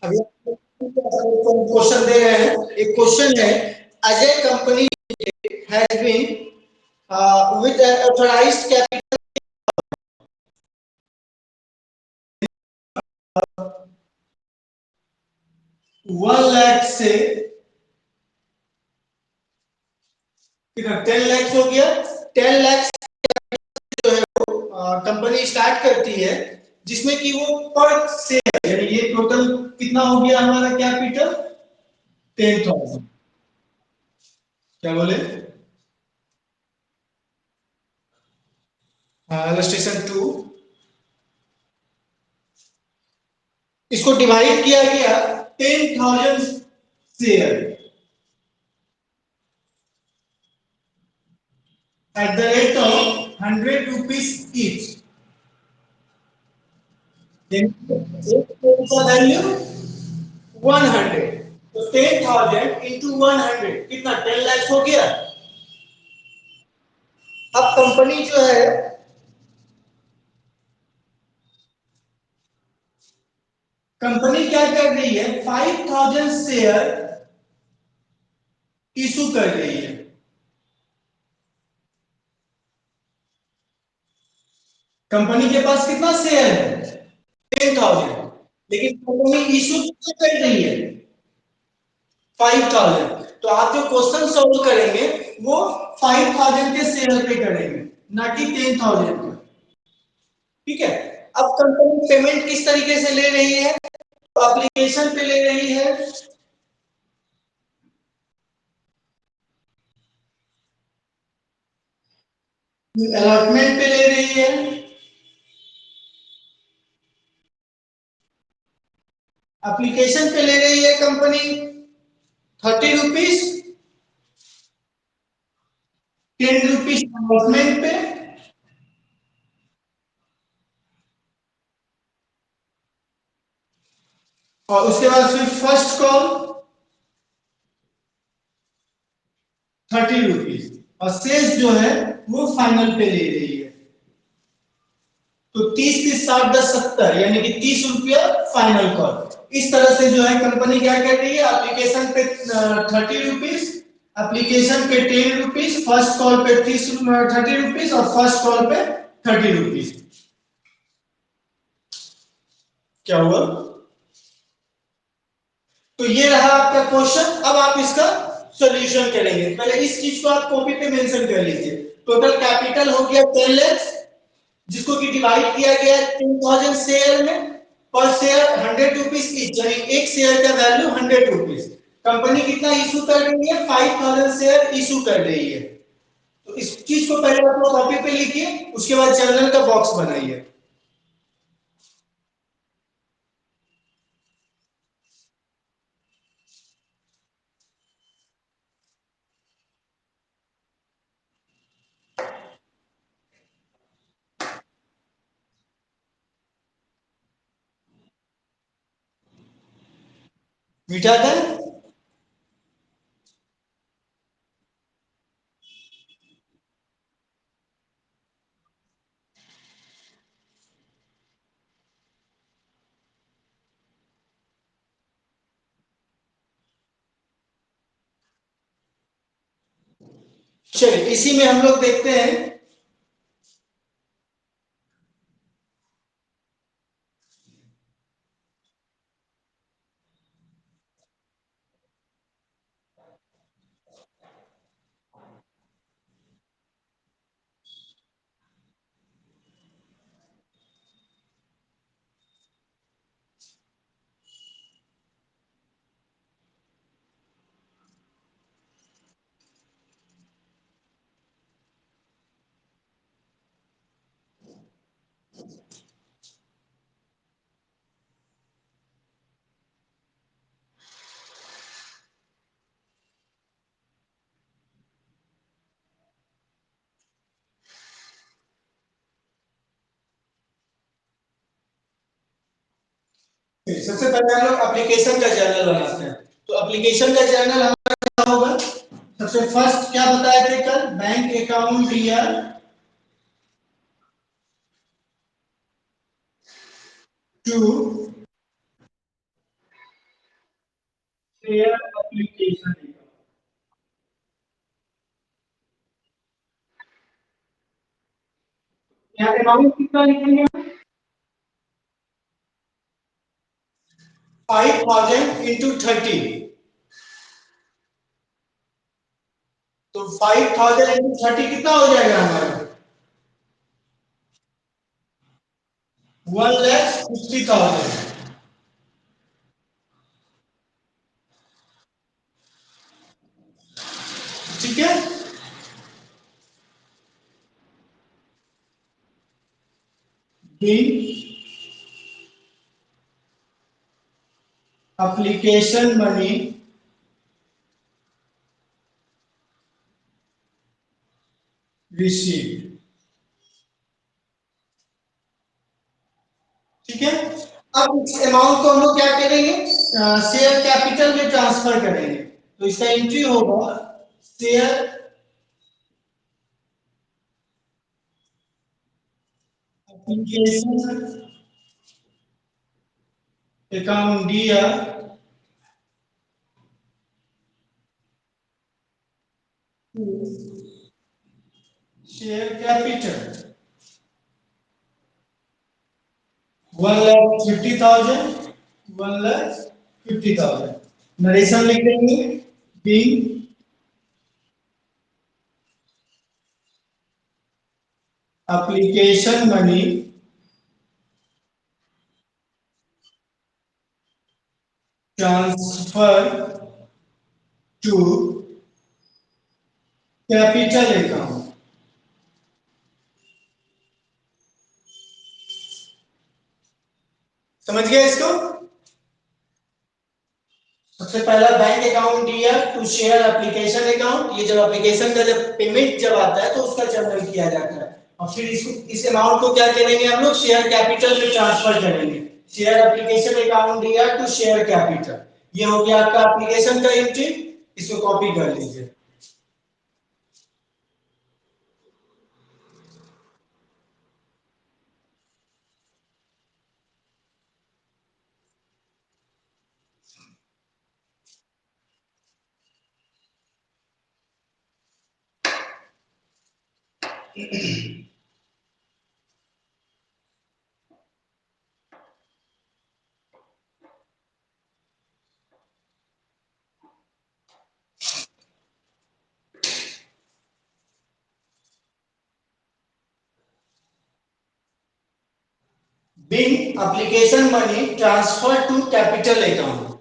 अभी क्वेश्चन दे रहे हैं। एक क्वेश्चन है, Ajay company has been with authorised capital 1 lakh से कितना 10 लाख हो गया। 10 लाख जो है वो कंपनी स्टार्ट करती है, जिसमें कि वो पर शेयर यानी ये टोटल कितना हो गया हमारा कैपिटल 10,000। क्या बोले? इलस्ट्रेशन 2, इसको डिवाइड किया गया 10,000 share at the rate of 100 rupees each। का वैल्यू 100, तो 10,000 इंटू 100 कितना 10 लाख हो गया। अब कंपनी जो है कंपनी क्या कर रही है, 5,000 शेयर इशू कर रही है। कंपनी के पास कितना शेयर है 10,000, लेकिन कंपनी इशू कितना कर रही है 5,000। तो आप जो क्वेश्चन सॉल्व करेंगे वो 5,000 के शेयर पे करेंगे, ना कि 10,000 पे। ठीक है। अब कंपनी पेमेंट किस तरीके से ले रही है, तो एप्लीकेशन पे ले रही है, अलॉटमेंट पे ले रही है, एप्लीकेशन पे ले रही है कंपनी 30 रुपीज, 10 रुपीज अलॉटमेंट पे, और उसके बाद फिर फर्स्ट कॉल 30 रुपीज, और शेष जो है वो फाइनल पे ले रही है। तो 30 30 60 10 70 यानी कि 30 रुपया फाइनल कॉल। इस तरह से जो है कंपनी क्या कर रही है, एप्लीकेशन पे 30 रुपीज, एप्लीकेशन पे 10 रुपीज, फर्स्ट कॉल पे 30 रुपीज और फर्स्ट कॉल पे 30 रुपीज। क्या हुआ? तो ये रहा आपका क्वेश्चन। अब आप इसका सॉल्यूशन करेंगे। पहले इस चीज को आप कॉपी पे मेंशन कर लीजिए। टोटल कैपिटल हो गया 10 लाख, जिसको कि डिवाइड किया गया 10,000 शेयर में, पर शेयर 100 रुपीज ईच, यानी एक शेयर का वैल्यू 100 रुपीज। कंपनी कितना इशू कर रही है, 5,000 शेयर इशू कर रही है। तो इस चीज को पहले आप कॉपी पे लिखिए, उसके बाद जर्नल का बॉक्स बनाइए। मिटा दें। चलिए इसी में हम लोग देखते हैं। सबसे पहले हम लोग एप्लीकेशन का जर्नल बनाते हैं। तो एप्लीकेशन का जर्नल हमारा क्या होगा, सबसे फर्स्ट क्या बताया थे कल, bank account year to application यहाँ पे अमाउंट कितना लिखेंगे? 5,000 इंटू 30, तो 5,000 इंटू 30 कितना हो जाएगा हमारा? 1,50,000। ठीक है, एप्लीकेशन मनी रिसीव। ठीक है, अब इस अमाउंट को हम लोग क्या करेंगे, शेयर कैपिटल में ट्रांसफर करेंगे। तो इसका एंट्री होगा शेयर एप्लीकेशन अकाउंट दिया शेयर कैपिटल 1,50,000, 1,50,000। नरेशन लिख देंगे, being application money transfer to capital account. समझ गया इसको? सबसे पहला बैंक अकाउंट दिया टू शेयर एप्लीकेशन अकाउंट। ये जब एप्लीकेशन का जब पेमेंट जब आता है तो उसका जनरल किया जाता है, और फिर इसको इस अमाउंट को क्या करेंगे हम लोग, शेयर कैपिटल में ट्रांसफर करेंगे। शेयर एप्लीकेशन अकाउंट दिया टू शेयर कैपिटल, ये हो गया आपका एप्लीकेशन का एंट्री। इसको कॉपी कर लीजिए। Being application money transfer to capital account.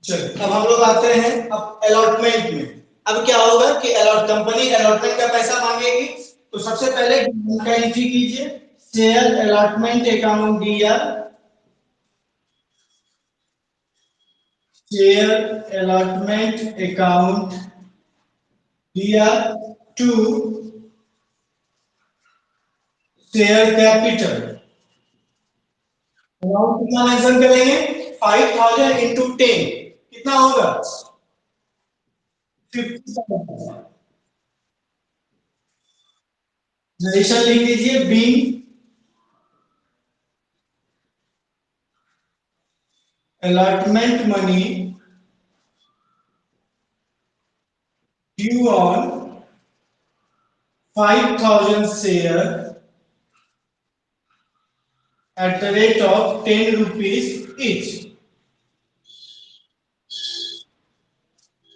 चलो अब हम लोग आते हैं अब अलॉटमेंट में। अब क्या होगा कि अलॉट कंपनी अलॉटमेंट का पैसा मांगेगी, तो सबसे पहले का एंट्री कीजिए, शेयर अलॉटमेंट अकाउंट दिया, शेयर अलॉटमेंट अकाउंट दिया टू शेयर कैपिटल। अमाउंट कितना मेंशन करेंगे, 5,000 इंटू 10 कितना होगा, 50,000। नरेशन लिख दीजिए, B allotment money due on 5,000 share at the rate of 10 rupees each।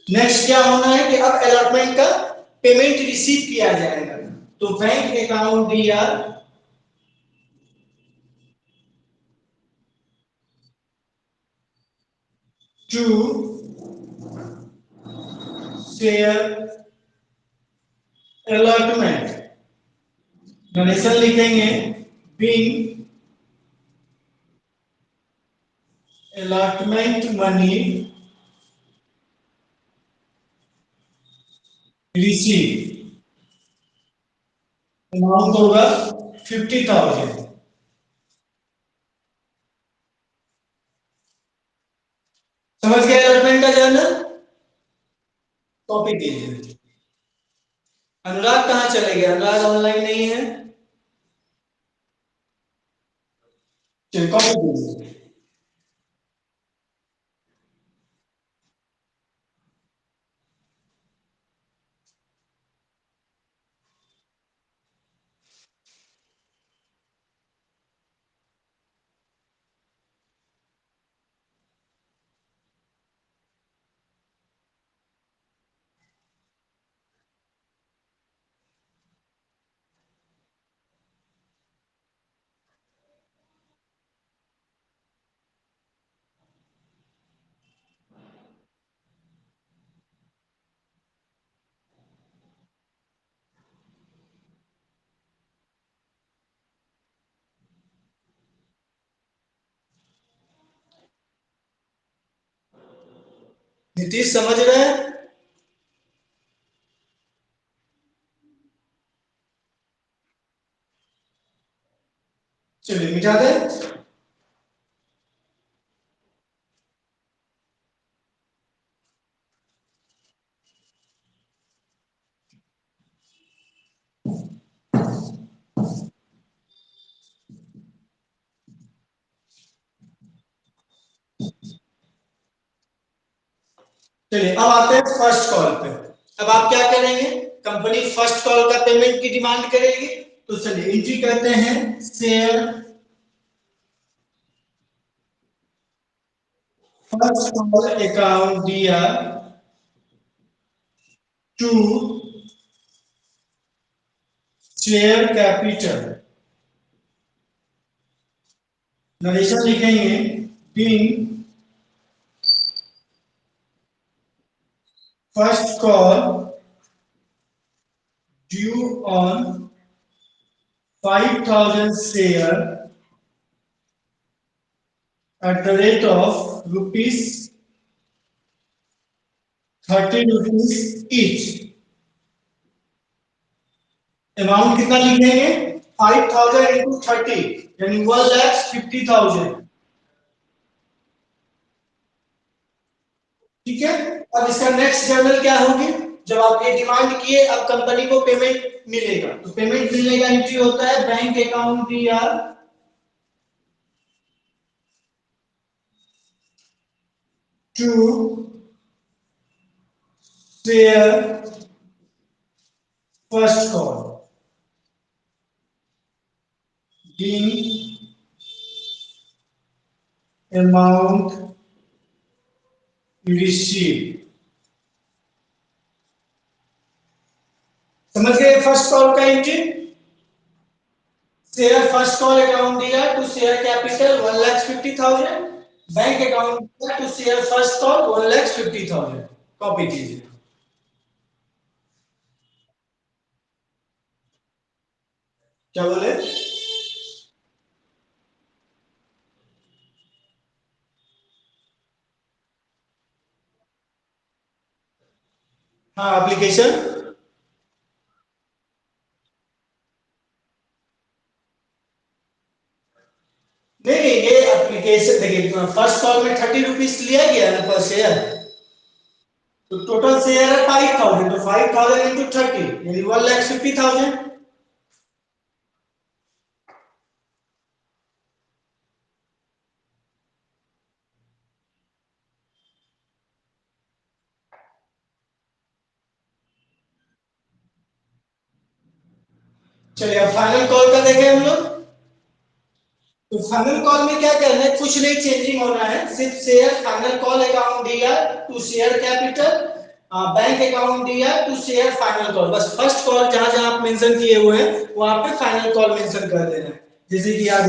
Next क्या होना है कि अब अलॉटमेंट का पेमेंट रिसीव किया जाएगा। तो बैंक अकाउंट दिया टू शेयर अलॉटमेंट, डोनेशन लिखेंगे being allotment money receive, amount होगा 50,000। समझ गए अलॉटमेंट का जर्नल? कॉपी कीजिए। अनुराग कहाँ चले गए? अनुराग ऑनलाइन नहीं है। चलिए कॉपी कीजिए। नीतीश समझ रहे हैं? चलिए मिटा दें। चलिए अब आते हैं फर्स्ट कॉल पे। अब आप क्या करेंगे? कंपनी फर्स्ट कॉल का पेमेंट की डिमांड करेगी, तो चलिए एंट्री करते हैं शेयर फर्स्ट कॉल अकाउंट दिया टू शेयर कैपिटल, नरेशन लिखेंगे being first call due on 5,000 share at the rate of rupees 30 rupees each। Amount कितना लिखेंगे? 5,000 इंटू 30 यानी 1,50,000। ठीक है। अब इसका नेक्स्ट जर्नल क्या होगी? जब आप ये डिमांड किए, अब कंपनी को पेमेंट मिलेगा, तो पेमेंट मिलने का एंट्री होता है बैंक अकाउंट दिया to share first call being amount received। समझ गए फर्स्ट कॉल का entry? Share first call account दिया to share capital 1,50,000, bank account दिया to share first call 1,50,000। Copy कीजिए। क्या बोले? हाँ एप्लीकेशन। नहीं नहीं, ये एप्लीकेशन देखिए, फर्स्ट कॉल में 30 रुपीज लिया गया ना पर शेयर, तो टोटल शेयर है 5,000, तो 5,000 इंटू 30 यानी 1,50,000। चलिए अब फाइनल कॉल का देखें हम लोग। तो फाइनल कॉल में क्या करना है? कुछ नहीं चेंजिंग होना है, सिर्फ शेयर फाइनल कॉल अकाउंट दिया to share capital, bank account दिया टू शेयर फाइनल कॉल, बस फर्स्ट कॉल जहां जहां आप मेंशन किए हुए हैं वहां पे फाइनल कॉल मेंशन कर देना है। जैसे कि आप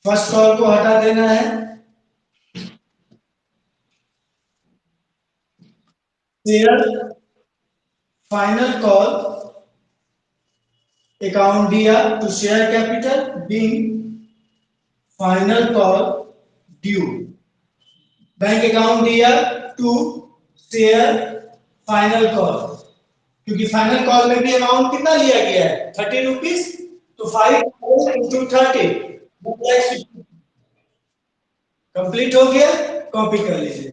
फर्स्ट कॉल को हटा देना है, शेयर फाइनल कॉल अकाउंट दिया to share capital being final call due, bank account दिया टू शेयर फाइनल कॉल, क्योंकि फाइनल कॉल में भी अमाउंट कितना लिया गया है 30 रुपीज, तो 5 into 30 कंप्लीट हो गया, कॉपी कर लीजिए।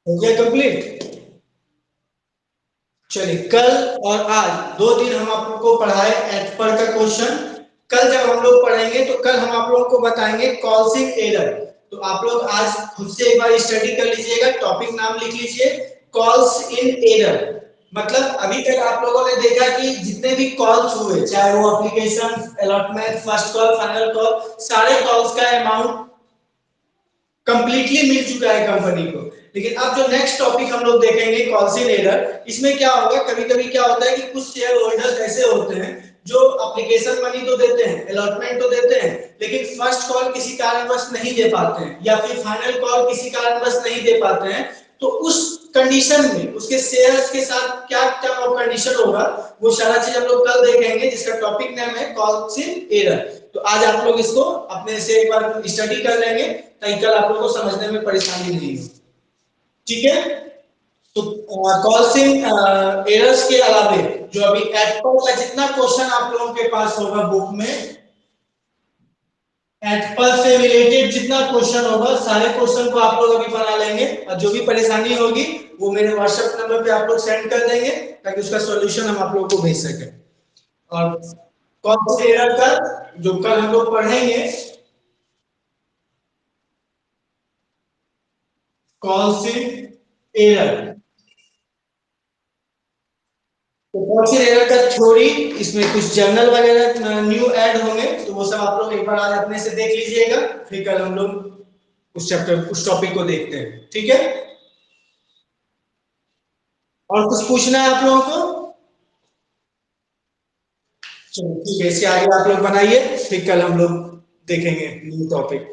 हो गया कंप्लीट। चलिए, कल और आज 2 दिन हम आप लोग को पढ़ाए एट पर का क्वेश्चन। कल जब हम लोग पढ़ेंगे तो कल हम आप लोगों को बताएंगे कॉल्सिंग एरर। तो आप लोग आज खुद से एक बार स्टडी कर लीजिएगा, टॉपिक नाम लिख लीजिए कॉल्स इन एरर। मतलब अभी तक आप लोगों ने देखा कि जितने भी कॉल्स हुए, चाहे वो application, allotment, first call, final call, सारे कॉल्स का अमाउंट कंप्लीटली मिल चुका है कंपनी को। लेकिन अब जो नेक्स्ट टॉपिक हम लोग देखेंगे कॉल्स इन एरर, इसमें क्या होगा, कभी कभी क्या होता है कि कुछ शेयर होल्डर्स ऐसे होते हैं जो एप्लीकेशन मनी तो देते हैं, अलॉटमेंट तो देते हैं, लेकिन फर्स्ट कॉल किसी कारणवश नहीं दे पाते हैं, या फिर फाइनल कॉल किसी कारणवश नहीं दे पाते हैं। तो उस कंडीशन में उसके शेयर्स के साथ क्या टर्म ऑफ कंडीशन होगा, वो सारा चीज हम लोग कल देखेंगे, जिसका टॉपिक नेम है कॉल्स इन एरर। तो आज आप लोग इसको अपने से एक बार स्टडी कर लेंगे ताकि कल आप लोगों को समझने में परेशानी नहीं हो। ठीक है, तो कॉल्सिंग एरर्स के अलावे जो अभी एप्पल का जितना क्वेश्चन आप लोगों के पास होगा बुक में, एप्पल से रिलेटेड जितना क्वेश्चन होगा सारे क्वेश्चन को आप लोग अभी बना लेंगे, और जो भी परेशानी होगी वो मेरे व्हाट्सएप नंबर पे आप लोग सेंड कर देंगे ताकि उसका सॉल्यूशन हम आप लोगों को भेज सकें। और कॉल्सिंग एरर का जो कल हम लोग पढ़ेंगे, कॉल्सिंग एरर, तो कौन रहेगा का थ्योरी, इसमें कुछ जर्नल वगैरह न्यू ऐड होंगे, तो वो सब आप लोग एक बार आज अपने से देख लीजिएगा, फिर कल हम लोग उस चैप्टर उस टॉपिक को देखते हैं। ठीक है, और कुछ पूछना है आप लोगों को? चलो ठीक है, इसके आगे आप लोग बनाइए, फिर कल हम लोग देखेंगे न्यू टॉपिक।